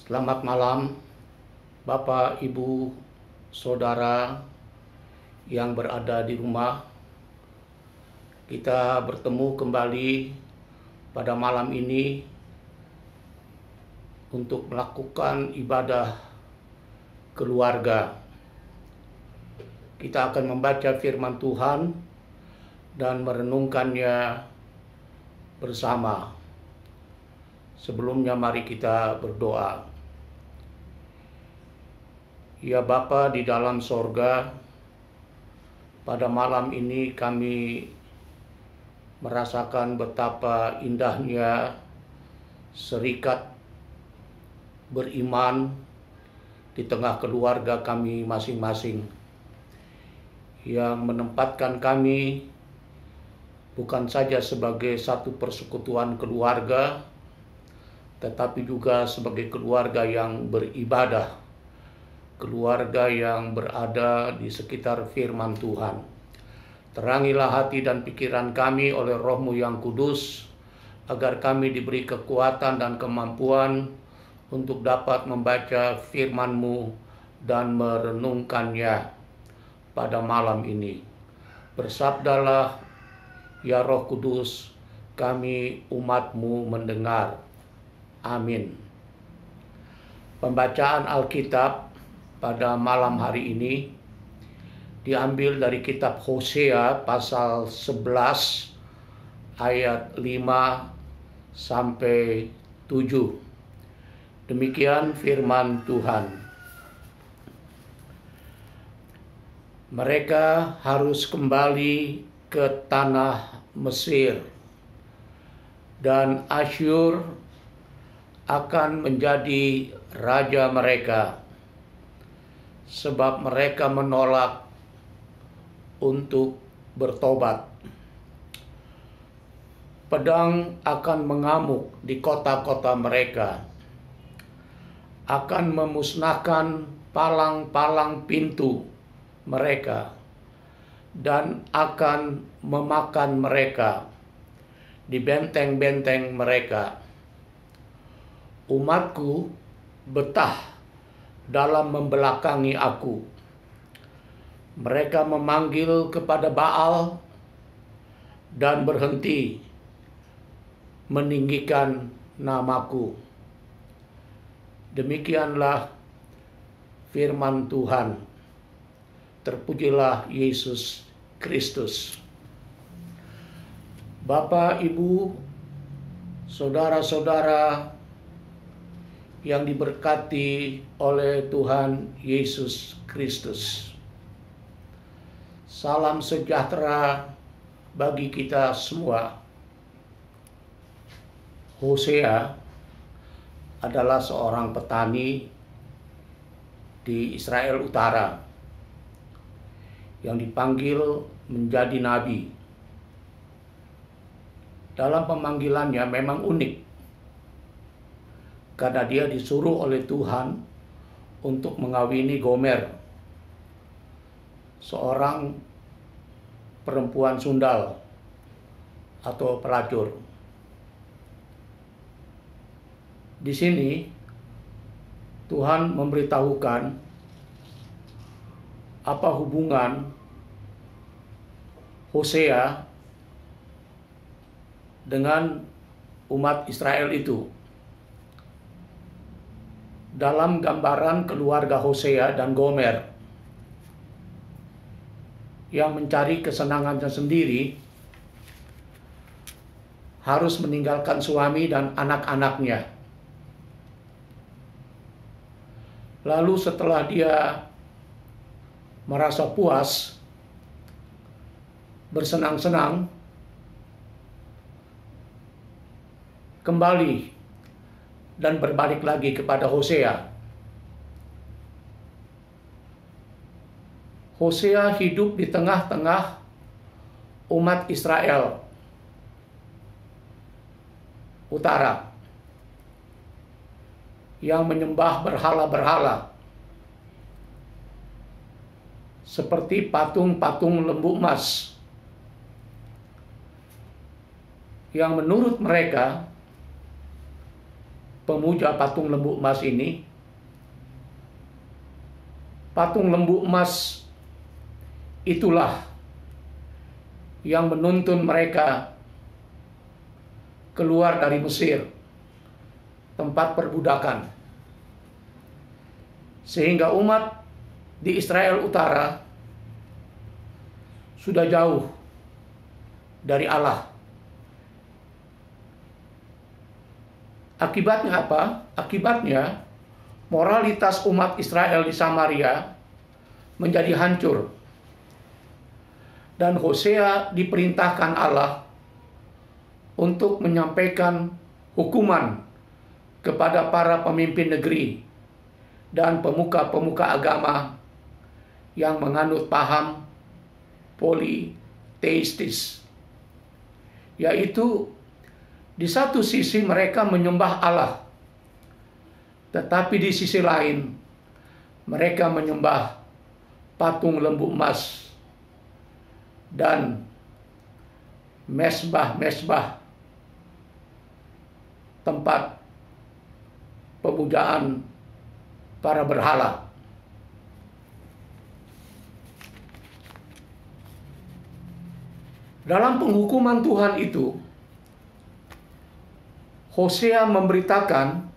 Selamat malam, Bapak, Ibu, Saudara yang berada di rumah. Kita bertemu kembali pada malam ini untuk melakukan ibadah keluarga. Kita akan membaca firman Tuhan dan merenungkannya bersama. Sebelumnya mari kita berdoa. Ya Bapa di dalam sorga, pada malam ini kami merasakan betapa indahnya serikat beriman di tengah keluarga kami masing-masing, yang menempatkan kami bukan saja sebagai satu persekutuan keluarga, tetapi juga sebagai keluarga yang beribadah, keluarga yang berada di sekitar firman Tuhan. Terangilah hati dan pikiran kami oleh Roh-Mu yang kudus, agar kami diberi kekuatan dan kemampuan untuk dapat membaca firman-Mu dan merenungkannya pada malam ini. Bersabdalah, ya Roh Kudus, kami umat-Mu mendengar. Amin. Pembacaan Alkitab pada malam hari ini diambil dari kitab Hosea pasal 11 ayat 5 sampai 7. Demikian firman Tuhan. Mereka harus kembali ke tanah Mesir, dan Asyur akan menjadi raja mereka, sebab mereka menolak untuk bertobat. Pedang akan mengamuk di kota-kota mereka, akan memusnahkan palang-palang pintu mereka, dan akan memakan mereka di benteng-benteng mereka. Umatku betah dalam membelakangi aku. Mereka memanggil kepada Baal dan berhenti meninggikan namaku. Demikianlah firman Tuhan. Terpujilah Yesus Kristus. Bapak, Ibu, saudara-saudara yang diberkati oleh Tuhan Yesus Kristus, salam sejahtera bagi kita semua. Hosea adalah seorang petani di Israel Utara yang dipanggil menjadi nabi. Dalam pemanggilannya memang unik, karena dia disuruh oleh Tuhan untuk mengawini Gomer, seorang perempuan sundal atau pelacur. Di sini Tuhan memberitahukan apa hubungan Hosea dengan umat Israel itu. Dalam gambaran keluarga Hosea dan Gomer yang mencari kesenangannya sendiri, harus meninggalkan suami dan anak-anaknya. Lalu setelah dia merasa puas, bersenang-senang, kembali dan berbalik lagi kepada Hosea. Hosea hidup di tengah-tengah umat Israel Utara yang menyembah berhala-berhala, seperti patung-patung lembu emas yang menurut mereka pemuja patung lembu emas ini. Patung lembu emas itulah yang menuntun mereka keluar dari Mesir, tempat perbudakan. Sehingga umat di Israel Utara sudah jauh dari Allah. Akibatnya apa? Akibatnya moralitas umat Israel di Samaria menjadi hancur. Dan Hosea diperintahkan Allah untuk menyampaikan hukuman kepada para pemimpin negeri dan pemuka-pemuka agama yang menganut paham politeistis, yaitu di satu sisi mereka menyembah Allah, tetapi di sisi lain mereka menyembah patung lembu emas dan mesbah-mesbah, tempat pemujaan para berhala. Dalam penghukuman Tuhan itu, Hosea memberitakan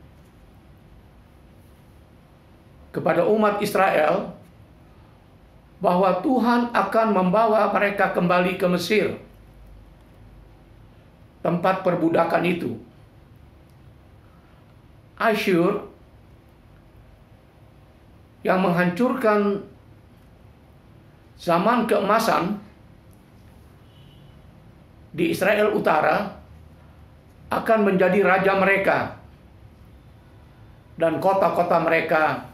kepada umat Israel bahwa Tuhan akan membawa mereka kembali ke Mesir, tempat perbudakan itu. Asyur yang menghancurkan zaman keemasan di Israel Utara akan menjadi raja mereka, dan kota-kota mereka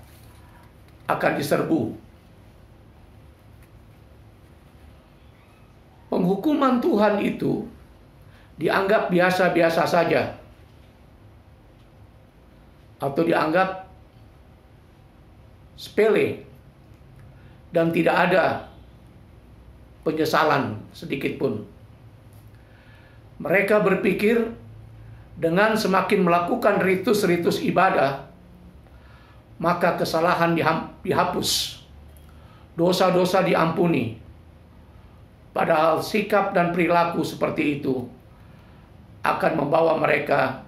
akan diserbu. Penghukuman Tuhan itu dianggap biasa-biasa saja, atau dianggap sepele, dan tidak ada penyesalan sedikit pun. Mereka berpikir dengan semakin melakukan ritus-ritus ibadah, maka kesalahan dihapus, dosa-dosa diampuni. Padahal sikap dan perilaku seperti itu akan membawa mereka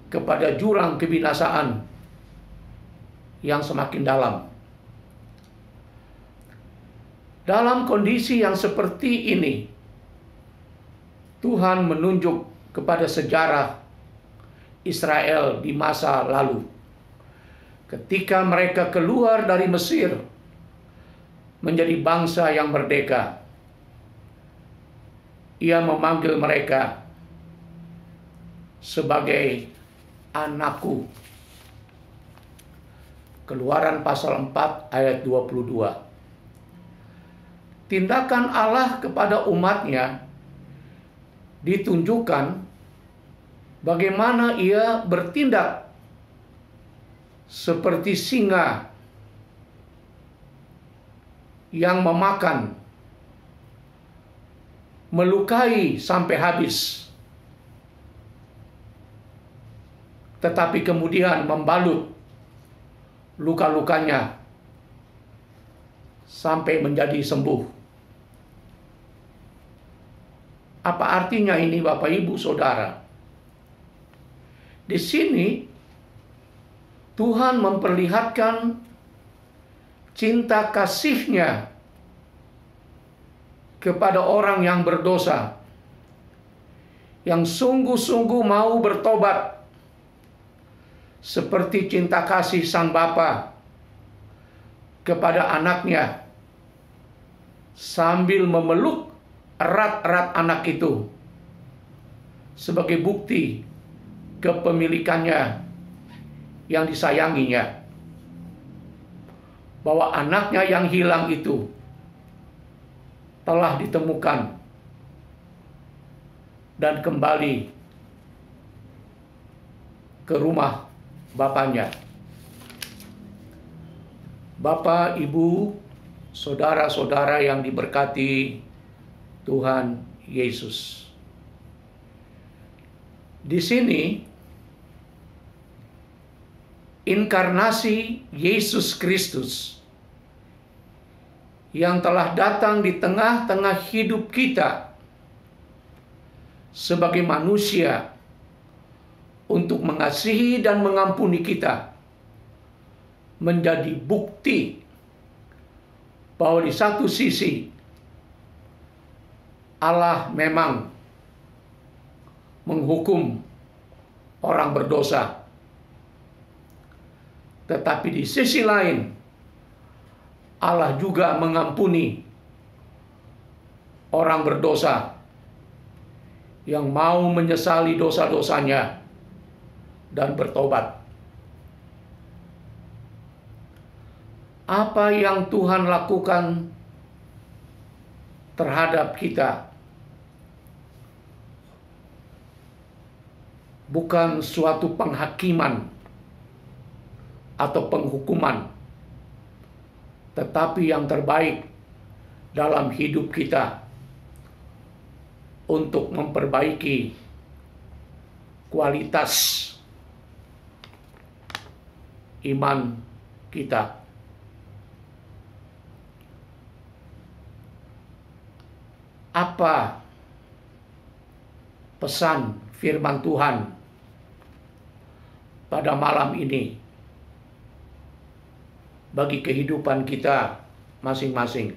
kepada jurang kebinasaan yang semakin dalam. Dalam kondisi yang seperti ini, Tuhan menunjuk kepada sejarah Israel di masa lalu. Ketika mereka keluar dari Mesir menjadi bangsa yang merdeka, Ia memanggil mereka sebagai anakku. Keluaran pasal 4 ayat 22. Tindakan Allah kepada umatnya ditunjukkan bagaimana Ia bertindak seperti singa yang memakan, melukai sampai habis, tetapi kemudian membalut luka-lukanya sampai menjadi sembuh. Apa artinya ini, Bapak Ibu Saudara? Di sini Tuhan memperlihatkan cinta kasih-Nya kepada orang yang berdosa, yang sungguh-sungguh mau bertobat, seperti cinta kasih Sang Bapa kepada anaknya, sambil memeluk erat-erat anak itu sebagai bukti kepemilikannya yang disayanginya, bahwa anaknya yang hilang itu telah ditemukan dan kembali ke rumah bapaknya. Bapak, Ibu, saudara-saudara yang diberkati Tuhan Yesus. Di sini inkarnasi Yesus Kristus yang telah datang di tengah-tengah hidup kita sebagai manusia untuk mengasihi dan mengampuni kita, menjadi bukti bahwa di satu sisi Allah memang menghukum orang berdosa, tetapi di sisi lain Allah juga mengampuni orang berdosa yang mau menyesali dosa-dosanya dan bertobat. Apa yang Tuhan lakukan terhadap kita bukan suatu penghakiman atau penghukuman, tetapi yang terbaik dalam hidup kita untuk memperbaiki kualitas iman kita. Apa pesan firman Tuhan pada malam ini bagi kehidupan kita masing-masing?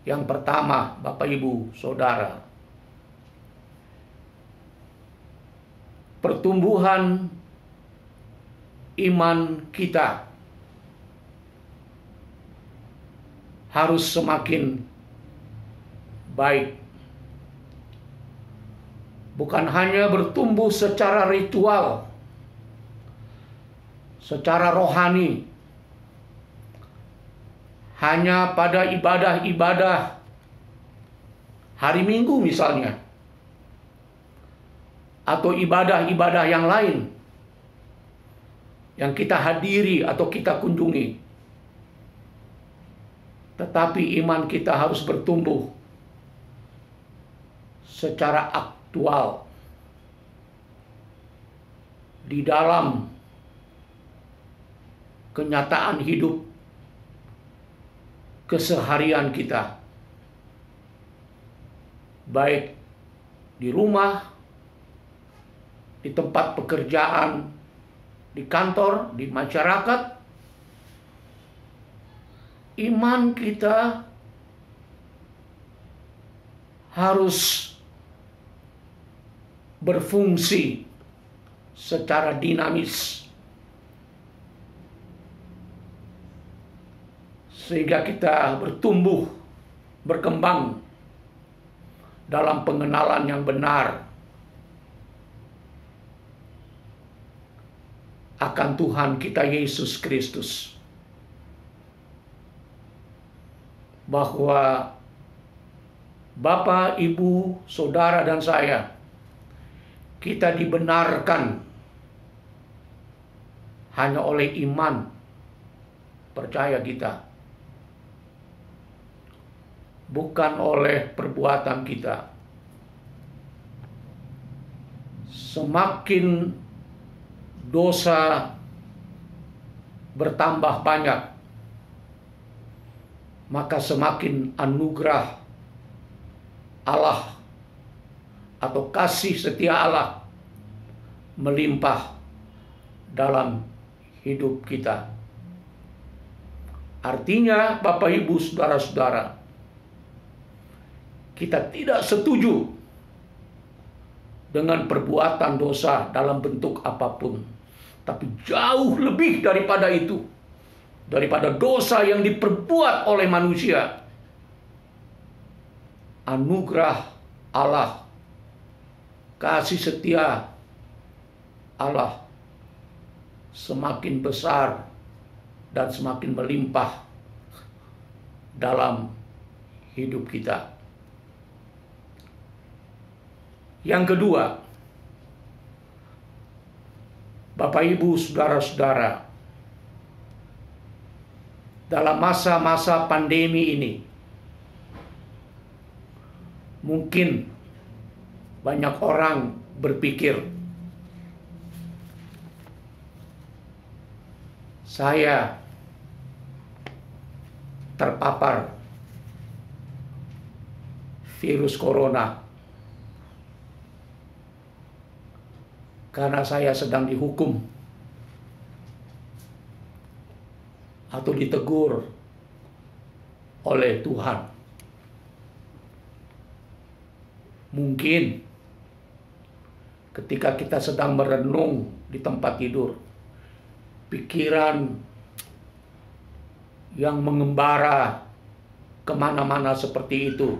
Yang pertama, Bapak Ibu Saudara, pertumbuhan iman kita harus semakin baik. Bukan hanya bertumbuh secara ritual, secara rohani, hanya pada ibadah-ibadah hari Minggu misalnya, atau ibadah-ibadah yang lain yang kita hadiri atau kita kunjungi. Tetapi iman kita harus bertumbuh secara aktual di dalam kenyataan hidup keseharian kita, baik di rumah, di tempat pekerjaan, di kantor, di masyarakat. Iman kita harus berfungsi secara dinamis, sehingga kita bertumbuh, berkembang dalam pengenalan yang benar akan Tuhan kita Yesus Kristus, bahwa Bapak, Ibu, Saudara, dan saya, kita dibenarkan hanya oleh iman percaya kita, bukan oleh perbuatan kita. Semakin dosa bertambah banyak, maka semakin anugerah Allah atau kasih setia Allah melimpah dalam hidup kita. Artinya, Bapak, Ibu, Saudara-saudara, kita tidak setuju dengan perbuatan dosa dalam bentuk apapun. Tapi jauh lebih daripada itu, daripada dosa yang diperbuat oleh manusia, anugerah Allah, kasih setia Allah semakin besar dan semakin melimpah dalam hidup kita. Yang kedua, Bapak, Ibu, Saudara-saudara, dalam masa-masa pandemi ini, mungkin banyak orang berpikir saya terpapar virus corona karena saya sedang dihukum atau ditegur oleh Tuhan. Mungkin ketika kita sedang merenung di tempat tidur, pikiran yang mengembara kemana-mana seperti itu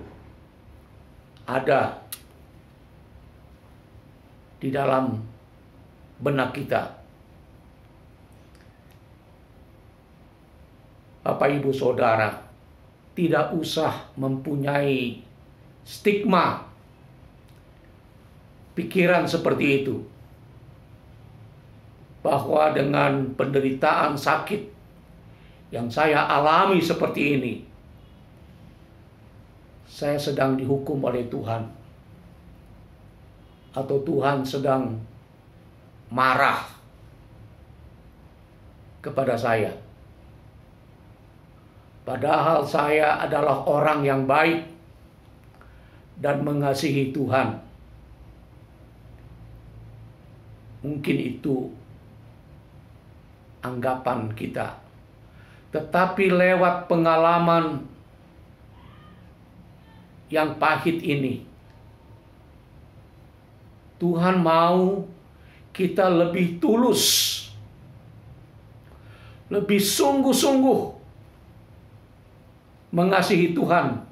ada di dalam benak kita. Bapak, Ibu, Saudara, tidak usah mempunyai stigma pikiran seperti itu, bahwa dengan penderitaan sakit yang saya alami seperti ini, saya sedang dihukum oleh Tuhan, atau Tuhan sedang marah kepada saya. Padahal saya adalah orang yang baik dan mengasihi Tuhan. Mungkin itu anggapan kita. Tetapi lewat pengalaman yang pahit ini, Tuhan mau kita lebih tulus, lebih sungguh-sungguh mengasihi Tuhan.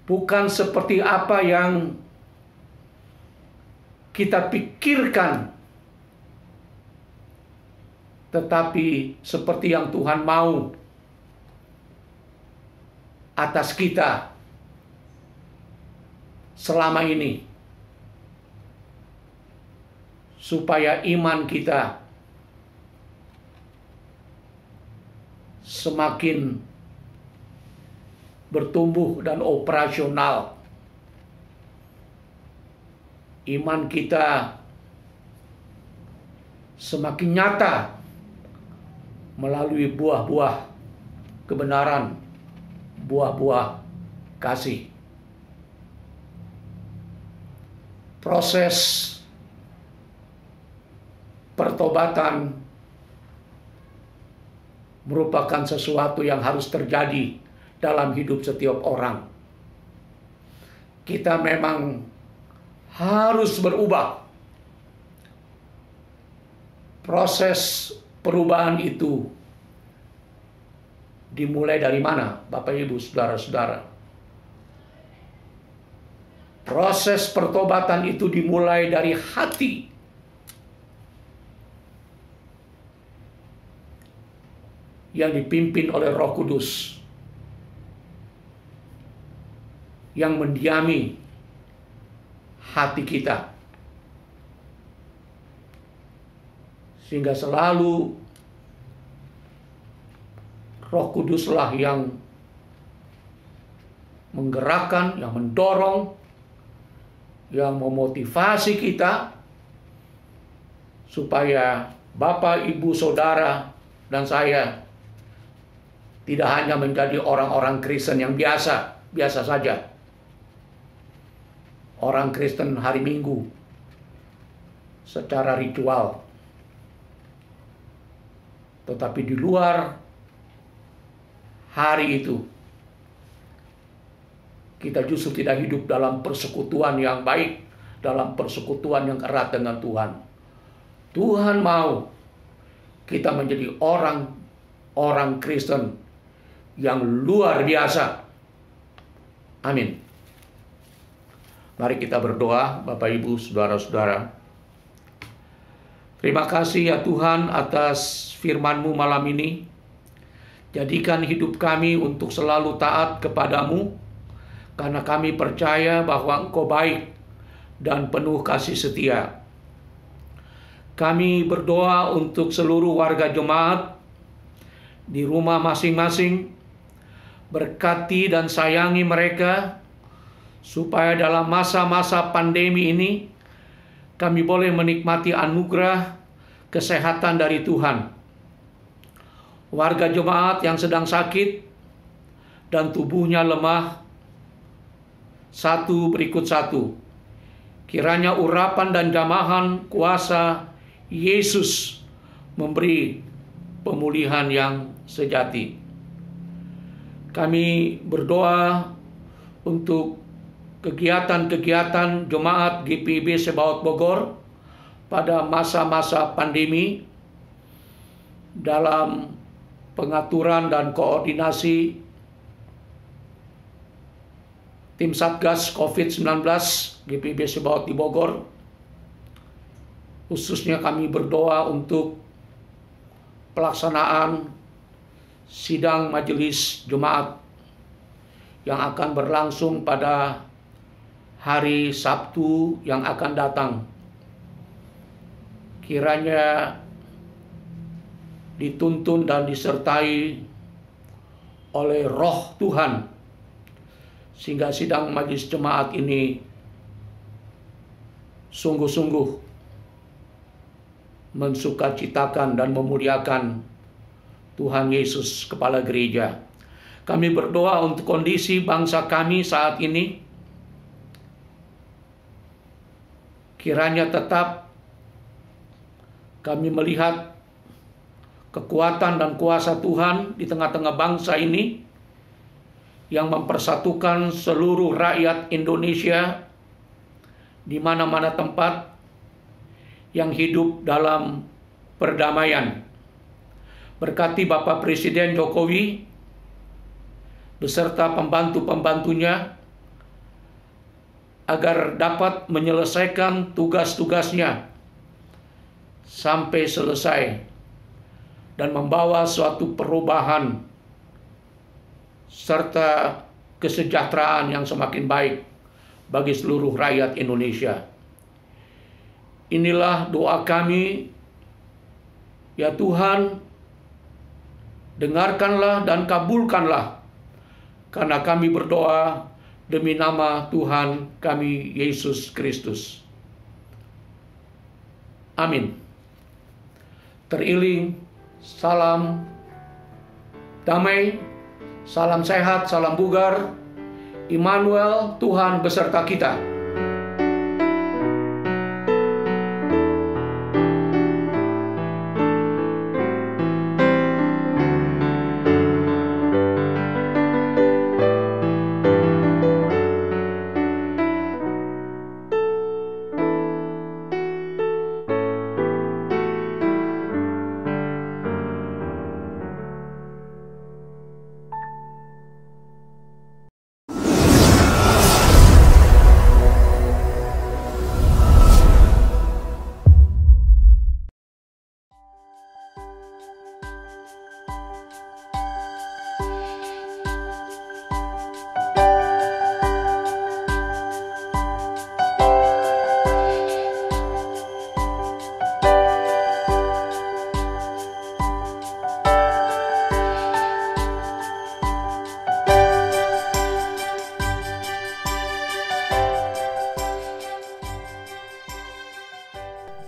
Bukan seperti apa yang kita pikirkan, tetapi seperti yang Tuhan mau atas kita selama ini, supaya iman kita semakin bertumbuh dan operasional. Iman kita semakin nyata melalui buah-buah kebenaran, buah-buah kasih. Proses pertobatan merupakan sesuatu yang harus terjadi dalam hidup setiap orang. Kita memang harus berubah. Proses perubahan itu dimulai dari mana, Bapak, Ibu, Saudara-saudara? Proses pertobatan itu dimulai dari hati. Yang dipimpin oleh Roh Kudus, yang mendiami hati kita, sehingga selalu Roh Kuduslah yang menggerakkan, yang mendorong, yang memotivasi kita supaya Bapak, Ibu, Saudara, dan saya tidak hanya menjadi orang-orang Kristen yang biasa saja. Orang Kristen hari Minggu secara ritual. Tetapi di luar hari itu, kita justru tidak hidup dalam persekutuan yang baik, dalam persekutuan yang erat dengan Tuhan. Tuhan mau kita menjadi orang Kristen yang luar biasa. Amin. Mari kita berdoa, Bapak, Ibu, Saudara-saudara. Terima kasih ya Tuhan atas firman-Mu malam ini. Jadikan hidup kami untuk selalu taat kepadamu, karena kami percaya bahwa Engkau baik dan penuh kasih setia. Kami berdoa untuk seluruh warga jemaat di rumah masing-masing. Berkati dan sayangi mereka, supaya dalam masa-masa pandemi ini kami boleh menikmati anugerah, kesehatan dari Tuhan. Warga jemaat yang sedang sakit dan tubuhnya lemah, satu berikut satu, kiranya urapan dan jamahan kuasa Yesus memberi pemulihan yang sejati. Kami berdoa untuk kegiatan-kegiatan jemaat GPIB Sebaot Bogor pada masa-masa pandemi dalam pengaturan dan koordinasi tim Satgas COVID-19 GPIB Sebaot di Bogor. Khususnya kami berdoa untuk pelaksanaan sidang majelis Jumat yang akan berlangsung pada hari Sabtu yang akan datang. Kiranya dituntun dan disertai oleh Roh Tuhan, sehingga sidang majelis jemaat ini sungguh-sungguh mensukacitakan dan memuliakan Tuhan Yesus, Kepala Gereja. Kami berdoa untuk kondisi bangsa kami saat ini. Kiranya tetap kami melihat kekuatan dan kuasa Tuhan di tengah-tengah bangsa ini yang mempersatukan seluruh rakyat Indonesia di mana-mana tempat yang hidup dalam perdamaian. Berkati Bapak Presiden Jokowi beserta pembantu-pembantunya agar dapat menyelesaikan tugas-tugasnya sampai selesai dan membawa suatu perubahan serta kesejahteraan yang semakin baik bagi seluruh rakyat Indonesia. Inilah doa kami, ya Tuhan, dengarkanlah dan kabulkanlah, karena kami berdoa demi nama Tuhan kami Yesus Kristus. Amin. Teriling, salam damai, salam sehat, salam bugar. Immanuel, Tuhan beserta kita.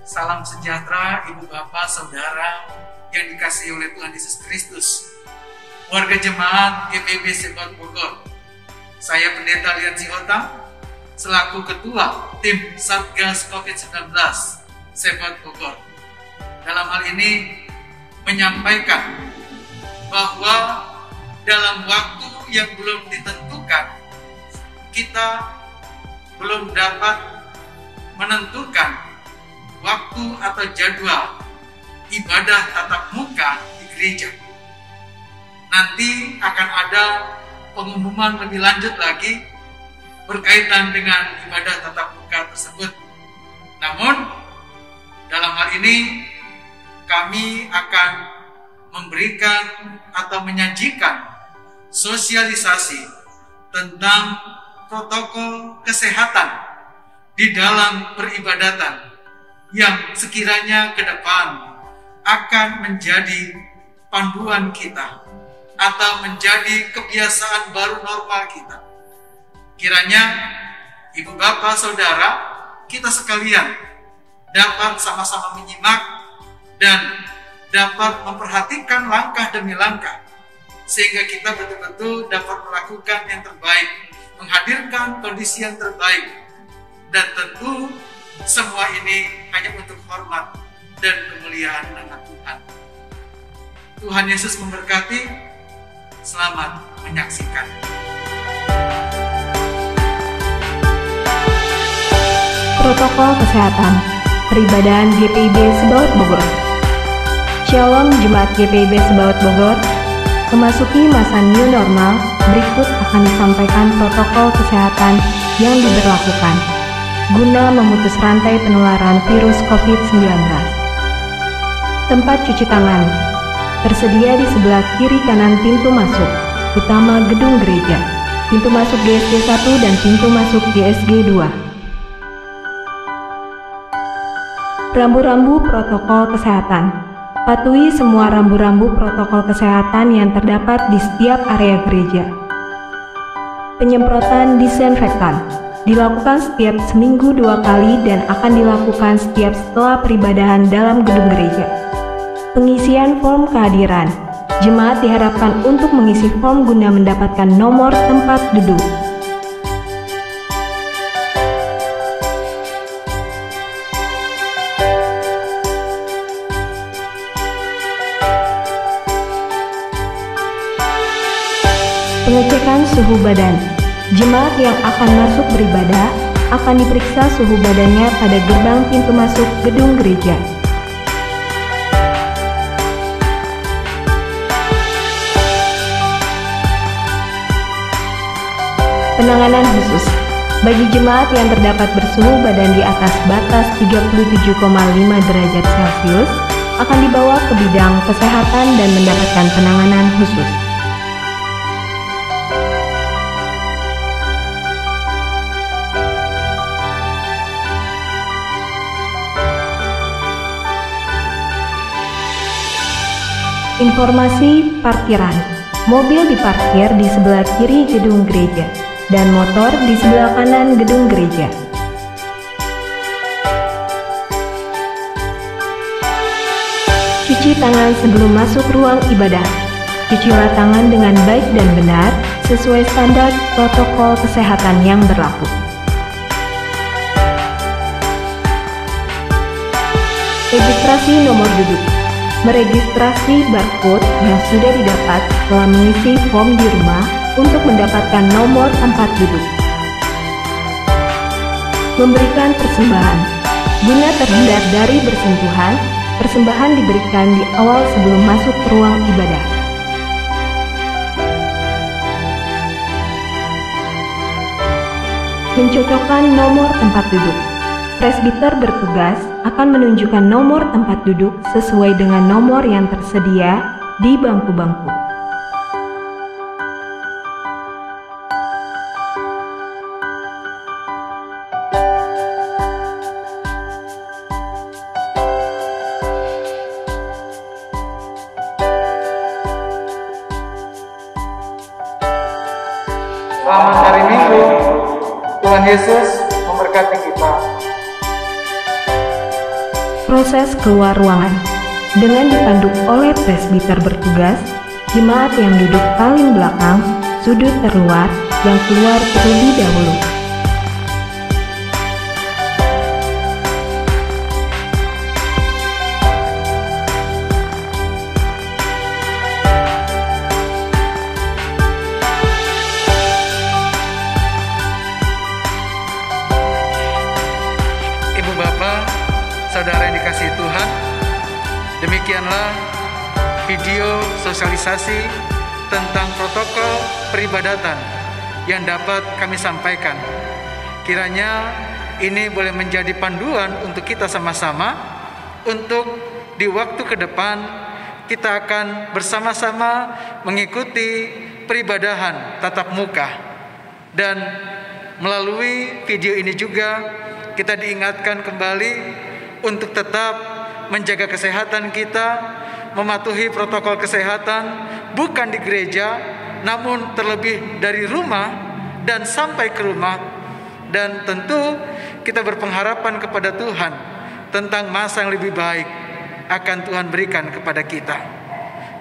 Salam sejahtera Ibu Bapak Saudara yang dikasihi oleh Tuhan Yesus Kristus. Warga jemaat GPIB Sebaot Bogor. Saya Pendeta Lian Sihotang selaku Ketua Tim Satgas COVID-19 Sebaot Bogor. Dalam hal ini menyampaikan bahwa dalam waktu yang belum ditentukan, kita belum dapat menentukan waktu atau jadwal ibadah tatap muka di gereja. Nanti akan ada pengumuman lebih lanjut lagi berkaitan dengan ibadah tatap muka tersebut. Namun, dalam hal ini kami akan memberikan atau menyajikan sosialisasi tentang protokol kesehatan di dalam peribadatan yang sekiranya ke depan akan menjadi panduan kita atau menjadi kebiasaan baru normal kita. Kiranya Ibu Bapak Saudara kita sekalian dapat sama-sama menyimak dan dapat memperhatikan langkah demi langkah, sehingga kita betul-betul dapat melakukan yang terbaik, menghadirkan kondisi yang terbaik. Dan tentu semua ini hanya untuk hormat dan kemuliaan nama Tuhan. Tuhan Yesus memberkati. Selamat menyaksikan. Protokol Kesehatan Peribadahan GPIB Sebaut Bogor. Shalom Jemaat GPIB Sebaut Bogor. Memasuki masa new normal, berikut akan disampaikan protokol kesehatan yang diberlakukan guna memutus rantai penularan virus COVID-19. Tempat cuci tangan tersedia di sebelah kiri kanan pintu masuk utama gedung gereja, pintu masuk GSG 1 dan pintu masuk GSG 2. Rambu-rambu protokol kesehatan. Patuhi semua rambu-rambu protokol kesehatan yang terdapat di setiap area gereja. Penyemprotan disinfektan dilakukan setiap seminggu 2 kali dan akan dilakukan setiap setelah peribadahan dalam gedung gereja. Pengisian form kehadiran. Jemaat diharapkan untuk mengisi form guna mendapatkan nomor tempat duduk. Pengecekan suhu badan. Jemaat yang akan masuk beribadah akan diperiksa suhu badannya pada gerbang pintu masuk gedung gereja. Penanganan khusus. Bagi jemaat yang terdapat bersuhu badan di atas batas 37,5 derajat Celcius akan dibawa ke bidang kesehatan dan mendapatkan penanganan khusus. Informasi parkiran. Mobil diparkir di sebelah kiri gedung gereja dan motor di sebelah kanan gedung gereja. Cuci tangan sebelum masuk ruang ibadah. Cucilah tangan dengan baik dan benar sesuai standar protokol kesehatan yang berlaku. Registrasi nomor duduk. Meregistrasi barcode yang sudah didapat setelah mengisi form di rumah untuk mendapatkan nomor tempat duduk. Memberikan persembahan. Guna terhindar dari bersentuhan, persembahan diberikan di awal sebelum masuk ke ruang ibadah. Mencocokkan nomor tempat duduk. Presbiter bertugas akan menunjukkan nomor tempat duduk sesuai dengan nomor yang tersedia di bangku-bangku. Selamat hari Minggu. Tuhan Yesus memberkati kita. Proses keluar ruangan. Dengan dipandu oleh presbiter bertugas, jemaat yang duduk paling belakang, sudut terluar, yang keluar terlebih dahulu. Ibu Bapak, saudara yang dikasihi Tuhan, demikianlah video sosialisasi tentang protokol peribadatan yang dapat kami sampaikan. Kiranya ini boleh menjadi panduan untuk kita sama-sama untuk di waktu ke depan kita akan bersama-sama mengikuti peribadahan tatap muka. Dan melalui video ini juga kita diingatkan kembali untuk tetap menjaga kesehatan kita, mematuhi protokol kesehatan, bukan di gereja, namun terlebih dari rumah dan sampai ke rumah. Dan tentu kita berpengharapan kepada Tuhan tentang masa yang lebih baik, akan Tuhan berikan kepada kita.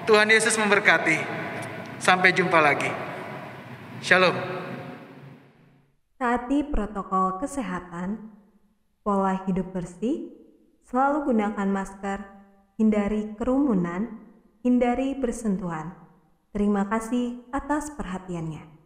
Tuhan Yesus memberkati. Sampai jumpa lagi. Shalom. Taati protokol kesehatan, pola hidup bersih, selalu gunakan masker, hindari kerumunan, hindari bersentuhan. Terima kasih atas perhatiannya.